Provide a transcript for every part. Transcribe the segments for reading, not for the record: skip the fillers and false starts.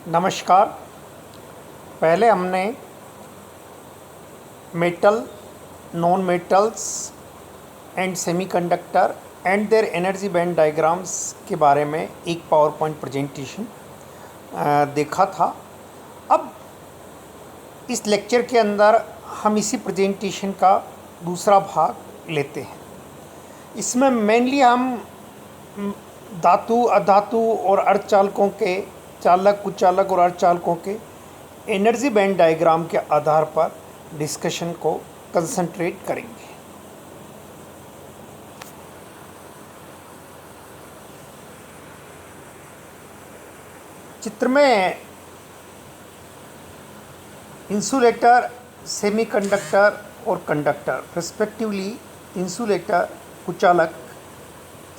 नमस्कार। पहले हमने metal, non metals and semiconductor and their energy band diagrams के बारे में एक पावर पॉइंट प्रेजेंटेशन देखा था। अब इस लेक्चर के अंदर हम इसी प्रेजेंटेशन का दूसरा भाग लेते हैं। इसमें मेनली हम धातु, अधातु और अर्धचालकों के चालक, कुचालक और अर्धचालकों के एनर्जी बैंड डायग्राम के आधार पर डिस्कशन को कंसंट्रेट करेंगे। चित्र में इंसुलेटर, सेमीकंडक्टर और कंडक्टर रिस्पेक्टिवली इंसुलेटर कुचालक,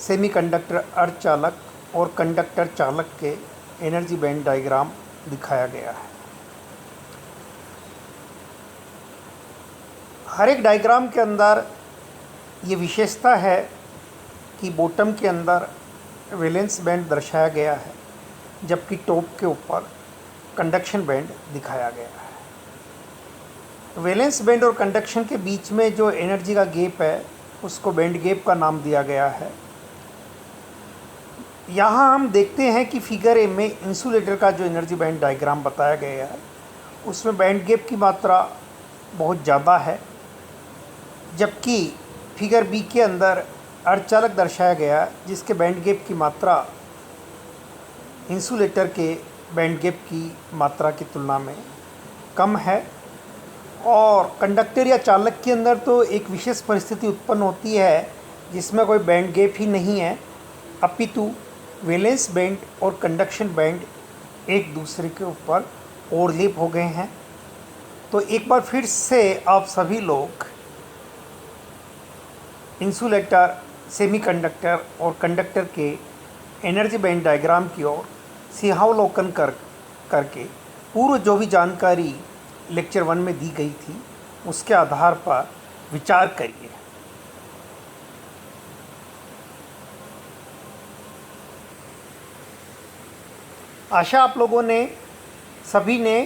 सेमीकंडक्टर अर्धचालक और कंडक्टर चालक के एनर्जी बैंड डायग्राम दिखाया गया है। हर एक डायग्राम के अंदर ये विशेषता है कि बॉटम के अंदर वैलेंस बैंड दर्शाया गया है, जबकि टॉप के ऊपर कंडक्शन बैंड दिखाया गया है। वैलेंस बैंड और कंडक्शन के बीच में जो एनर्जी का गैप है उसको बैंड गैप का नाम दिया गया है। यहाँ हम देखते हैं कि फिगर ए में इंसुलेटर का जो एनर्जी बैंड डायग्राम बताया गया है उसमें बैंड गैप की मात्रा बहुत ज़्यादा है, जबकि फिगर बी के अंदर अर्धचालक दर्शाया गया जिसके बैंड गैप की मात्रा इंसुलेटर के बैंड गैप की मात्रा की तुलना में कम है। और कंडक्टर या चालक के अंदर तो एक विशेष परिस्थिति उत्पन्न होती है जिसमें कोई बैंड गैप ही नहीं है, अपितु वैलेंस बैंड और कंडक्शन बैंड एक दूसरे के ऊपर ओवरलैप हो गए हैं। तो एक बार फिर से आप सभी लोग इंसुलेटर, सेमीकंडक्टर और कंडक्टर के एनर्जी बैंड डायग्राम की ओर सिंहावलोकन करके पूर्व जो भी जानकारी लेक्चर 1 में दी गई थी उसके आधार पर विचार करिए। आशा आप लोगों ने सभी ने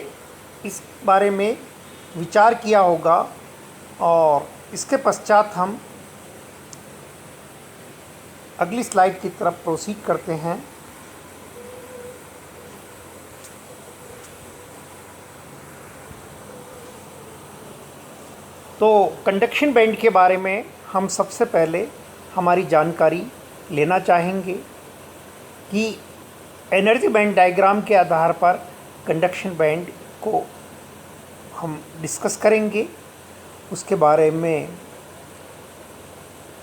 इस बारे में विचार किया होगा और इसके पश्चात हम अगली स्लाइड की तरफ प्रोसीड करते हैं। तो कंडक्शन बैंड के बारे में हम सबसे पहले हमारी जानकारी लेना चाहेंगे कि एनर्जी बैंड डायग्राम के आधार पर कंडक्शन बैंड को हम डिस्कस करेंगे, उसके बारे में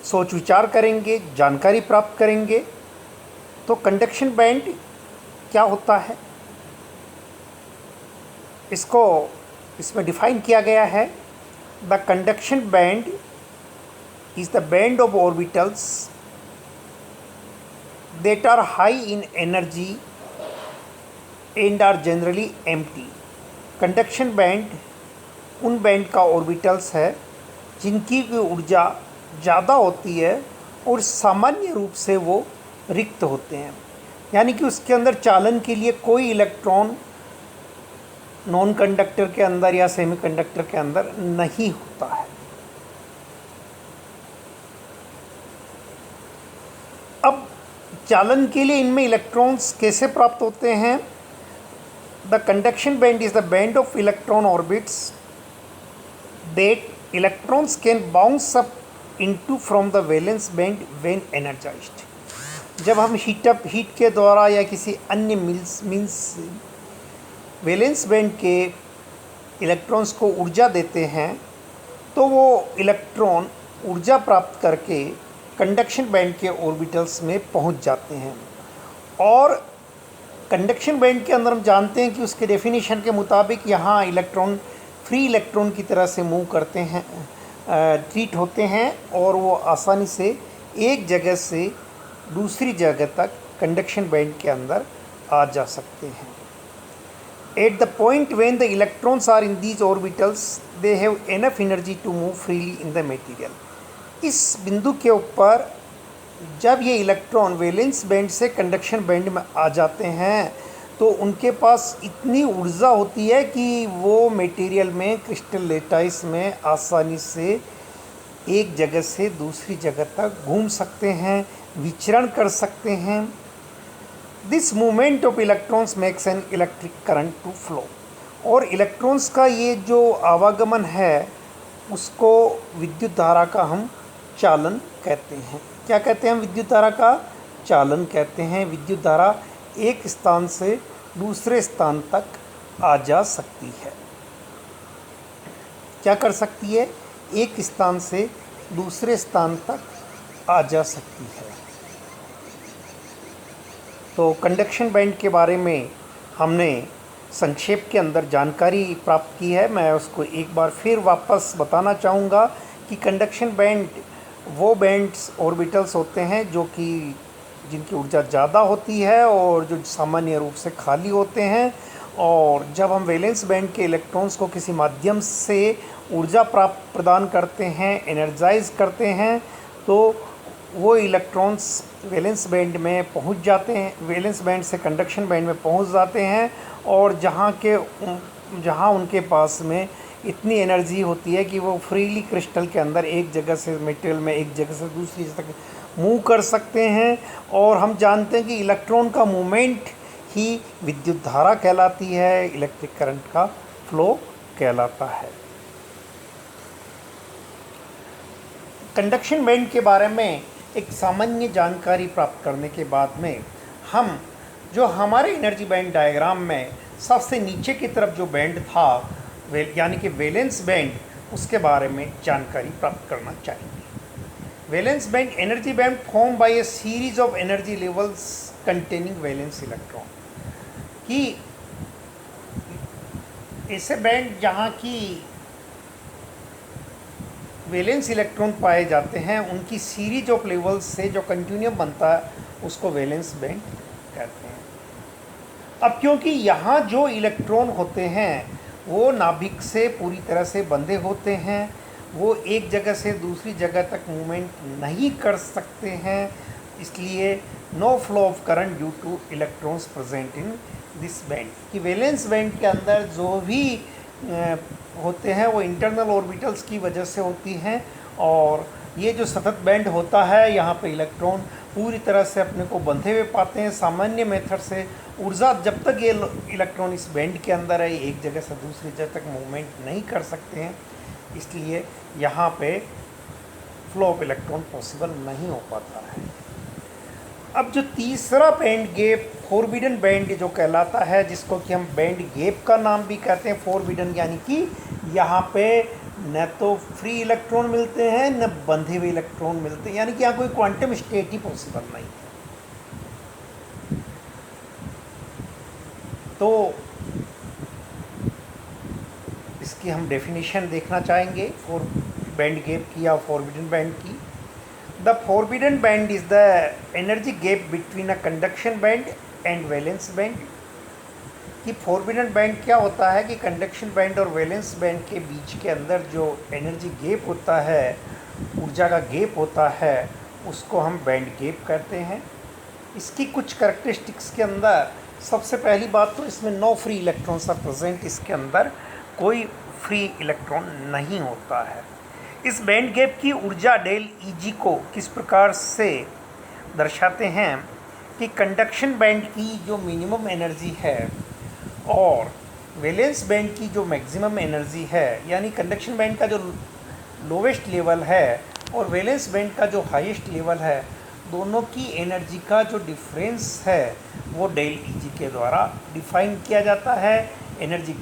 सोच विचार करेंगे, जानकारी प्राप्त करेंगे। तो कंडक्शन बैंड क्या होता है इसमें डिफाइन किया गया है। The conduction band is the band of orbitals that are high in energy and are generally empty। Conduction band उन बैंड का ऑर्बिटल्स है जिनकी ऊर्जा ज़्यादा होती है और सामान्य रूप से वो रिक्त होते हैं, यानी कि उसके अंदर चालन के लिए कोई इलेक्ट्रॉन नॉन कंडक्टर के अंदर या सेमीकंडक्टर के अंदर नहीं होता है। अब चालन के लिए इनमें इलेक्ट्रॉन्स कैसे प्राप्त होते हैं? The conduction band is the band of electron orbits that electrons can bounce up into from the valence band when energised. जब हम हीट के द्वारा या किसी अन्य मीन्स वैलेंस बैंड के इलेक्ट्रॉन्स को ऊर्जा देते हैं तो वो इलेक्ट्रॉन ऊर्जा प्राप्त करके कंडक्शन बैंड के ऑर्बिटल्स में पहुंच जाते हैं। और कंडक्शन बैंड के अंदर हम जानते हैं कि उसके डेफिनेशन के मुताबिक यहाँ इलेक्ट्रॉन फ्री इलेक्ट्रॉन की तरह से मूव करते हैं, ट्रीट होते हैं और वो आसानी से एक जगह से दूसरी जगह तक कंडक्शन बैंड के अंदर आ जा सकते हैं। At the point when the electrons are in these orbitals they have enough energy to move freely in the material. इस बिंदु के ऊपर जब ये इलेक्ट्रॉन वैलेंस बैंड से कंडक्शन बैंड में आ जाते हैं तो उनके पास इतनी ऊर्जा होती है कि वो मटेरियल में, क्रिस्टल लेटाइस में आसानी से एक जगह से दूसरी जगह तक घूम सकते हैं, विचरण कर सकते हैं। This movement of electrons makes an electric current to flow. और इलेक्ट्रॉन्स का ये जो आवागमन है उसको विद्युत धारा का हम चालन कहते हैं। क्या कहते हैं? विद्युत धारा का चालन कहते हैं। विद्युत धारा एक स्थान से दूसरे स्थान तक आ जा सकती है। क्या कर सकती है? एक स्थान से दूसरे स्थान तक आ जा सकती है। तो कंडक्शन बैंड के बारे में हमने संक्षेप के अंदर जानकारी प्राप्त की है। मैं उसको एक बार फिर वापस बताना चाहूँगा कि कंडक्शन बैंड वो बैंड्स ऑर्बिटल्स होते हैं जो कि जिनकी ऊर्जा ज़्यादा होती है और जो सामान्य रूप से खाली होते हैं। और जब हम वैलेंस बैंड के इलेक्ट्रॉन्स को किसी माध्यम से ऊर्जा प्रदान करते हैं, एनर्जाइज करते हैं, तो वो इलेक्ट्रॉन्स वैलेंस बैंड में पहुंच जाते हैं, वैलेंस बैंड से कंडक्शन बैंड में पहुंच जाते हैं। और जहां उनके पास में इतनी एनर्जी होती है कि वो फ्रीली क्रिस्टल के अंदर एक जगह से मटेरियल में एक जगह से दूसरी जगह तक मूव कर सकते हैं। और हम जानते हैं कि इलेक्ट्रॉन का मूवमेंट ही विद्युत धारा कहलाती है, इलेक्ट्रिक करंट का फ्लो कहलाता है। कंडक्शन बैंड के बारे में एक सामान्य जानकारी प्राप्त करने के बाद में हम जो हमारे एनर्जी बैंड डायग्राम में सबसे नीचे की तरफ जो बैंड था यानी कि वैलेंस बैंड, उसके बारे में जानकारी प्राप्त करना चाहेंगे। Valence band energy band form by A series of energy levels containing valence electron. कि ऐसे बैंड जहाँ की वैलेंस इलेक्ट्रॉन पाए जाते हैं उनकी सीरीज ऑफ लेवल्स से जो कंटिन्यूम बनता है उसको वैलेंस बैंड कहते हैं। अब क्योंकि यहाँ जो इलेक्ट्रॉन होते हैं वो नाभिक से पूरी तरह से बंधे होते हैं, वो एक जगह से दूसरी जगह तक मूवमेंट नहीं कर सकते हैं, इसलिए no flow of current due to electrons present in this band. कि वैलेंस बैंड के अंदर जो भी होते हैं वो इंटरनल ऑर्बिटल्स की वजह से होती हैं। और ये जो सतत बैंड होता है यहाँ पे इलेक्ट्रॉन पूरी तरह से अपने को बंधे हुए पाते हैं। सामान्य मेथड से ऊर्जा जब तक ये इलेक्ट्रॉन इस बैंड के अंदर है एक जगह से दूसरी जगह तक मूवमेंट नहीं कर सकते हैं, इसलिए यहाँ पे फ्लो ऑफ इलेक्ट्रॉन पॉसिबल नहीं हो पाता है। अब जो तीसरा बैंड गैप फॉरबिडन बैंड जो कहलाता है, जिसको कि हम बैंड गैप का नाम भी कहते हैं, फॉरबिडन यानी कि यहाँ पे न तो फ्री इलेक्ट्रॉन मिलते हैं न बंधे हुए इलेक्ट्रॉन मिलते हैं, यानी कि यहाँ कोई क्वांटम स्टेट ही पॉसिबल नहीं है। तो इसकी हम डेफिनेशन देखना चाहेंगे फॉर बैंड गैप की या फॉरबिडन बैंड की। The forbidden band is the energy gap between a conduction band and valence band. कि फॉरबिडन बैंड क्या होता है कि कंडक्शन बैंड और वैलेंस बैंड के बीच के अंदर जो एनर्जी गैप होता है, ऊर्जा का गैप होता है, उसको हम बैंड गैप कहते हैं। इसकी कुछ कैरेक्टरिस्टिक्स के अंदर सबसे पहली बात तो इसमें no free electrons are present, इसके अंदर कोई फ्री इलेक्ट्रॉन नहीं होता है। इस बैंड गैप की ऊर्जा डेल ईजी को किस प्रकार से दर्शाते हैं कि कंडक्शन बैंड की जो मिनिमम एनर्जी है और वैलेंस बैंड की जो मैक्सिमम एनर्जी है, यानी कंडक्शन बैंड का जो लोवेस्ट लेवल है और वैलेंस बैंड का जो हाईएस्ट लेवल है, दोनों की एनर्जी का जो डिफरेंस है वो डेल ईजी के द्वारा डिफाइन किया जाता है, एनर्जी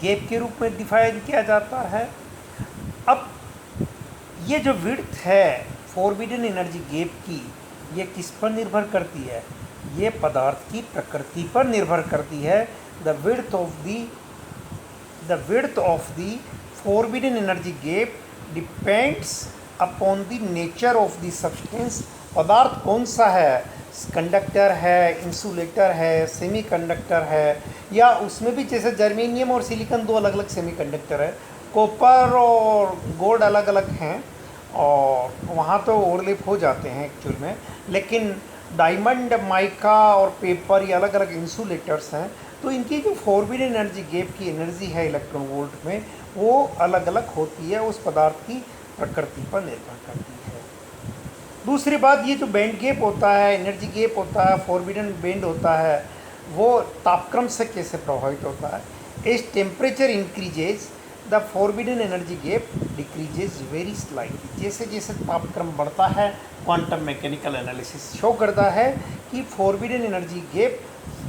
गैप के रूप में डिफाइन किया जाता है। अब ये जो विड्थ है फॉरबिडन एनर्जी गैप की, ये किस पर निर्भर करती है? ये पदार्थ की प्रकृति पर निर्भर करती है। The width of the forbidden energy gap depends upon the nature of the substance. पदार्थ कौन सा है, कंडक्टर है, इंसुलेटर है, सेमीकंडक्टर है, या उसमें भी जैसे जर्मेनियम और सिलिकॉन दो अलग अलग सेमीकंडक्टर है, कॉपर और गोल्ड अलग अलग हैं और वहाँ तो ओवरलैप हो जाते हैं एक्चुअल में, लेकिन डायमंड, माइका और पेपर ये अलग अलग इंसुलेटर्स हैं, तो इनकी जो फॉरबिडन एनर्जी गैप की एनर्जी है इलेक्ट्रॉन वोल्ट में, वो अलग अलग होती है, उस पदार्थ की प्रकृति पर निर्भर करती है। दूसरी बात, ये जो बैंड गैप होता है, एनर्जी गैप होता है, फॉरबिडन बैंड होता है, वो तापक्रम से कैसे प्रभावित होता है। As temperature increases the forbidden energy gap decreases very slightly. जैसे जैसे तापक्रम बढ़ता है, क्वांटम मैकेनिकल एनालिसिस शो करता है कि फॉरबिडन एनर्जी गैप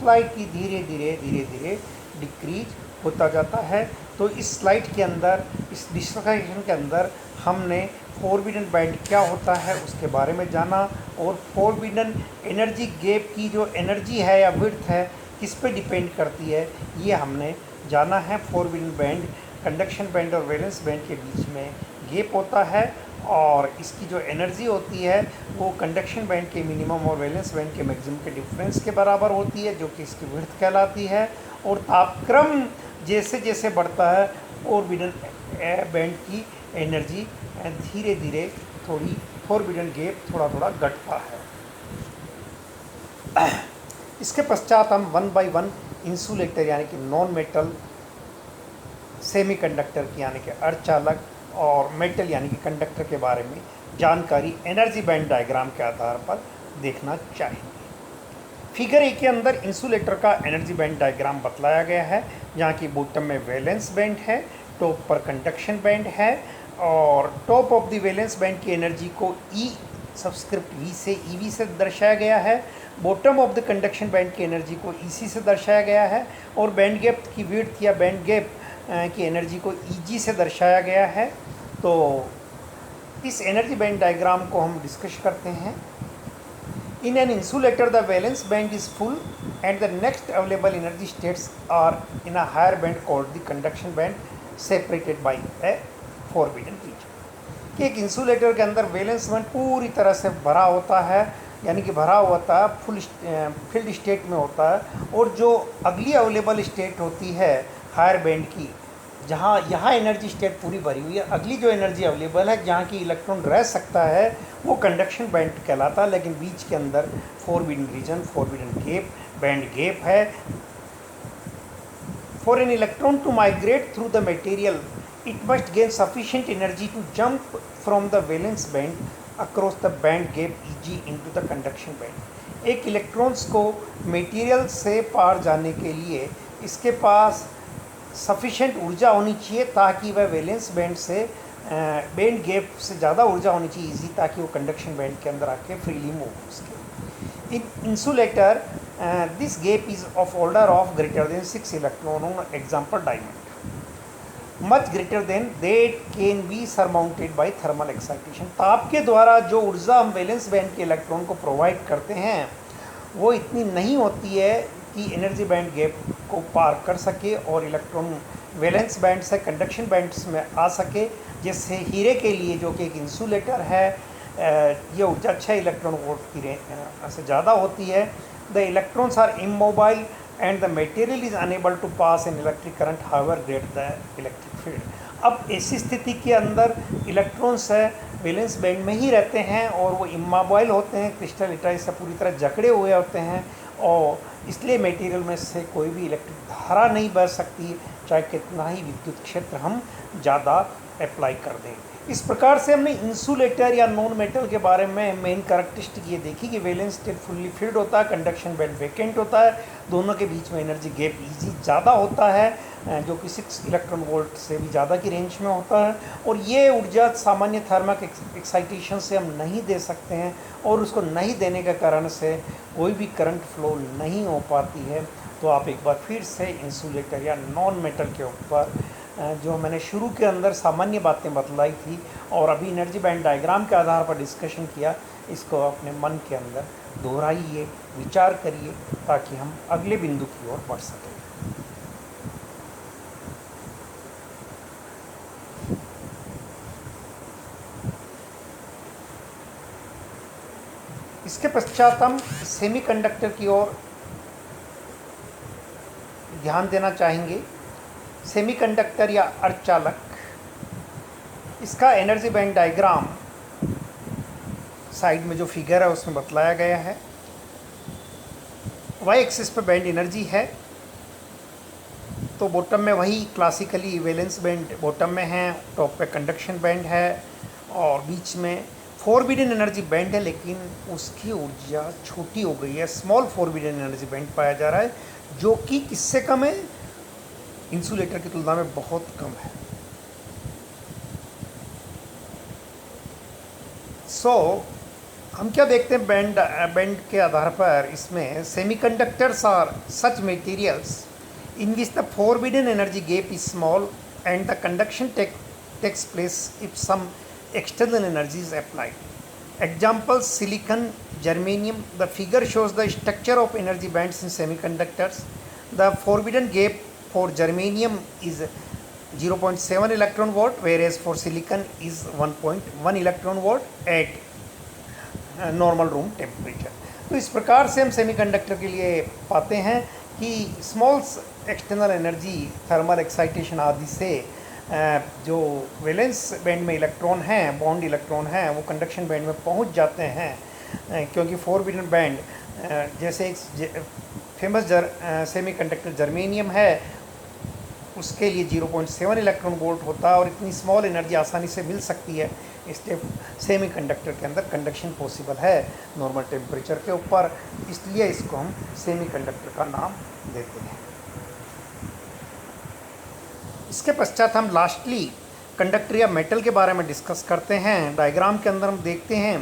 स्लाइटली धीरे धीरे डिक्रीज होता जाता है। तो इस स्लाइड के अंदर, इस डिस्कशन के अंदर हमने फॉरबिडन बैंड क्या होता है उसके बारे में जाना, और फॉरबिडन एनर्जी गैप की जो एनर्जी है या विड्थ है किस पे डिपेंड करती है, ये हमने जाना है। फॉरबिडन बैंड कंडक्शन बैंड और वैलेंस बैंड के बीच में गैप होता है, और इसकी जो एनर्जी होती है वो कंडक्शन बैंड के मिनिमम और वैलेंस बैंड के मैक्सिमम के डिफरेंस के बराबर होती है, जो कि इसकी विड्थ कहलाती है। और तापक्रम जैसे जैसे बढ़ता है फॉरबिडन बैंड की एनर्जी धीरे धीरे थोड़ी, फॉरबिडन गैप थोड़ा थोड़ा घटता है। इसके पश्चात हम वन बाय वन इंसुलेटर यानी कि नॉन मेटल, सेमीकंडक्टर की यानी कि अर्धचालक, और मेटल यानी कि कंडक्टर के बारे में जानकारी एनर्जी बैंड डायग्राम के आधार पर देखना चाहेंगे। फिगर ए के अंदर इंसुलेटर का एनर्जी बैंड डायग्राम बतलाया गया है, जहाँ की बॉटम में वैलेंस बैंड है, टॉप पर कंडक्शन बैंड है, और top of the valence band की एनर्जी को ई सबस्क्रिप्ट वी से ईवी से दर्शाया गया है। Bottom of the conduction band की एनर्जी को ईसी से दर्शाया गया है, और बैंड गैप की विड्थ या बैंड गैप की एनर्जी को ईजी से दर्शाया गया है। तो इस एनर्जी बैंड डायग्राम को हम डिस्कस करते हैं। In an insulator the valence band is full and the next available energy states are in a higher band called the conduction band separated by a forbidden region. कि एक insulator के अंदर valence band पूरी तरह से भरा होता है, यानी कि भरा हुआ होता है, फुल फील्ड स्टेट में होता है, और जो अगली अवेलेबल स्टेट होती है हायर बैंड की, जहाँ यहाँ एनर्जी स्टेट पूरी भरी हुई है, अगली जो एनर्जी अवेलेबल है जहाँ की इलेक्ट्रॉन रह सकता है वो कंडक्शन बैंड कहलाता है। लेकिन बीच के अंदर forbidden region, forbidden gap, band gap है। For an electron to migrate through the material it must gain sufficient energy to jump from the valence band across the band gap E G into the conduction band. एक electrons को material से पार जाने के लिए इसके पास sufficient ऊर्जा होनी चाहिए, ताकि वह वैलेंस बैंड से बैंड गैप से ज़्यादा ऊर्जा होनी चाहिए इजी, ताकि वो कंडक्शन बैंड के अंदर आके फ्रीली मूव हो सके। In insulator this gap is of order of greater than 6 electron, example diamond, much greater than that can be surmounted by thermal excitation. ताप के द्वारा जो ऊर्जा हम वैलेंस बैंड के इलेक्ट्रॉन को प्रोवाइड करते हैं वो इतनी नहीं होती है कि एनर्जी बैंड गैप को पार कर सके और इलेक्ट्रॉन वैलेंस बैंड से कंडक्शन बैंड्स में आ सके। जैसे हीरे के लिए, जो कि एक इंसुलेटर है, ये ऊर्जा 6 इलेक्ट्रॉन वोल्ट की से ज़्यादा होती है। The electrons are immobile and the material is unable to pass an electric current however great the electric field. अब ऐसी स्थिति के अंदर इलेक्ट्रॉन्स है वैलेंस बैंड में ही रहते हैं और वो इमोबाइल होते हैं, क्रिस्टल इटाइज से पूरी तरह जकड़े हुए होते हैं, और इसलिए मटेरियल में से कोई भी इलेक्ट्रिक धारा नहीं बह सकती, चाहे कितना ही विद्युत क्षेत्र हम ज़्यादा अप्लाई कर दें। इस प्रकार से हमने इंसुलेटर या नॉन मेटल के बारे में मेन कैरेक्टरिस्टिक ये देखी कि वैलेंस स्टेट फुल्ली फिल्ड होता है, कंडक्शन बैंड वैकेंट होता है, दोनों के बीच में एनर्जी गैप ईजी ज़्यादा होता है, जो कि 6 इलेक्ट्रॉन वोल्ट से भी ज़्यादा की रेंज में होता है, और ये ऊर्जा सामान्य थर्मल एक्साइटेशन से हम नहीं दे सकते हैं, और उसको नहीं देने के कारण से कोई भी करंट फ्लो नहीं हो पाती है। तो आप एक बार फिर से इंसुलेटर या नॉन मेटल के ऊपर जो मैंने शुरू के अंदर सामान्य बातें बतलाई थी और अभी एनर्जी बैंड डायग्राम के आधार पर डिस्कशन किया, इसको अपने मन के अंदर दोहराइए, विचार करिए, ताकि हम अगले बिंदु की ओर बढ़ सकें। इसके पश्चात हम सेमीकंडक्टर की ओर ध्यान देना चाहेंगे। सेमीकंडक्टर या अर्धचालक, इसका एनर्जी बैंड डायग्राम साइड में जो फिगर है उसमें बतलाया गया है। वाई एक्सिस पे बैंड एनर्जी है, तो बॉटम में वही क्लासिकली वैलेंस बैंड बॉटम में है, टॉप पे कंडक्शन बैंड है और बीच में फॉरबिडन एनर्जी बैंड है, लेकिन उसकी ऊर्जा छोटी हो गई है, स्मॉल फॉरबिडन एनर्जी बैंड पाया जा रहा है, जो कि किससे कम है, इंसुलेटर की तुलना में बहुत कम है। हम क्या देखते हैं बैंड के आधार पर, इसमें semiconductors are such materials in which the forbidden energy gap is small and the conduction takes place if some external energy is applied. Examples: silicon, germanium. The figure shows the structure of energy bands in semiconductors. The forbidden gap for germanium is 0.7 electron volt, whereas for silicon is 1.1 electron volt at normal room temperature. तो इस प्रकार से हम semiconductor के लिए पाते हैं कि small external energy thermal excitation आदि से जो वैलेंस बैंड में इलेक्ट्रॉन हैं, बॉन्ड इलेक्ट्रॉन हैं, वो कंडक्शन बैंड में पहुंच जाते हैं, क्योंकि फॉरबिडन बैंड जैसे एक फेमस सेमीकंडक्टर जर्मेनियम है, उसके लिए 0.7 इलेक्ट्रॉन वोल्ट होता है और इतनी स्मॉल एनर्जी आसानी से मिल सकती है, इसलिए सेमीकंडक्टर के अंदर कंडक्शन पॉसिबल है नॉर्मल टेम्परेचर के ऊपर, इसलिए इसको हम सेमीकंडक्टर का नाम देते हैं। इसके पश्चात हम लास्टली कंडक्टर या मेटल के बारे में डिस्कस करते हैं। डायग्राम के अंदर हम देखते हैं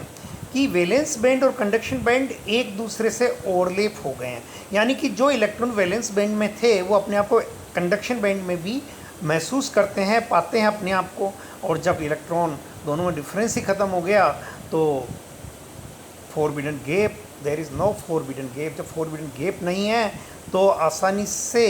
कि वैलेंस बैंड और कंडक्शन बैंड एक दूसरे से ओवरलैप हो गए हैं, यानी कि जो इलेक्ट्रॉन वैलेंस बैंड में थे वो अपने आप को कंडक्शन बैंड में भी महसूस करते हैं, पाते हैं अपने आप को, और जब इलेक्ट्रॉन दोनों में डिफरेंस ही ख़त्म हो गया तो forbidden gap, there is no forbidden gap. जब फॉरबिडन गैप नहीं है तो आसानी से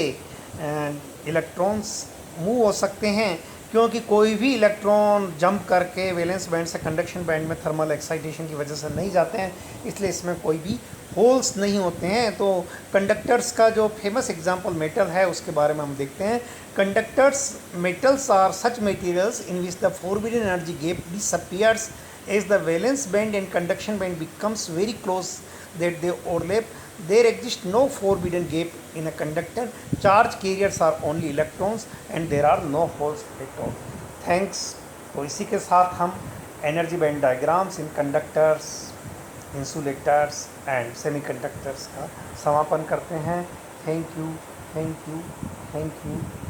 इलेक्ट्रॉन्स मूव हो सकते हैं, क्योंकि कोई भी इलेक्ट्रॉन जंप करके वैलेंस बैंड से कंडक्शन बैंड में थर्मल एक्साइटेशन की वजह से नहीं जाते हैं, इसलिए इसमें कोई भी होल्स नहीं होते हैं। तो कंडक्टर्स का जो फेमस एग्जांपल मेटल है उसके बारे में हम देखते हैं। Conductors metals are such materials in which the forbidden energy gap disappears as the valence band and conduction band becomes very close that they overlap. There exists no forbidden gap in a conductor. Charge carriers are only electrons and there are no holes at all. Thanks. तो इसी के साथ हम energy band diagrams in conductors, insulators and semiconductors का समापन करते हैं। Thank you, thank you, thank you.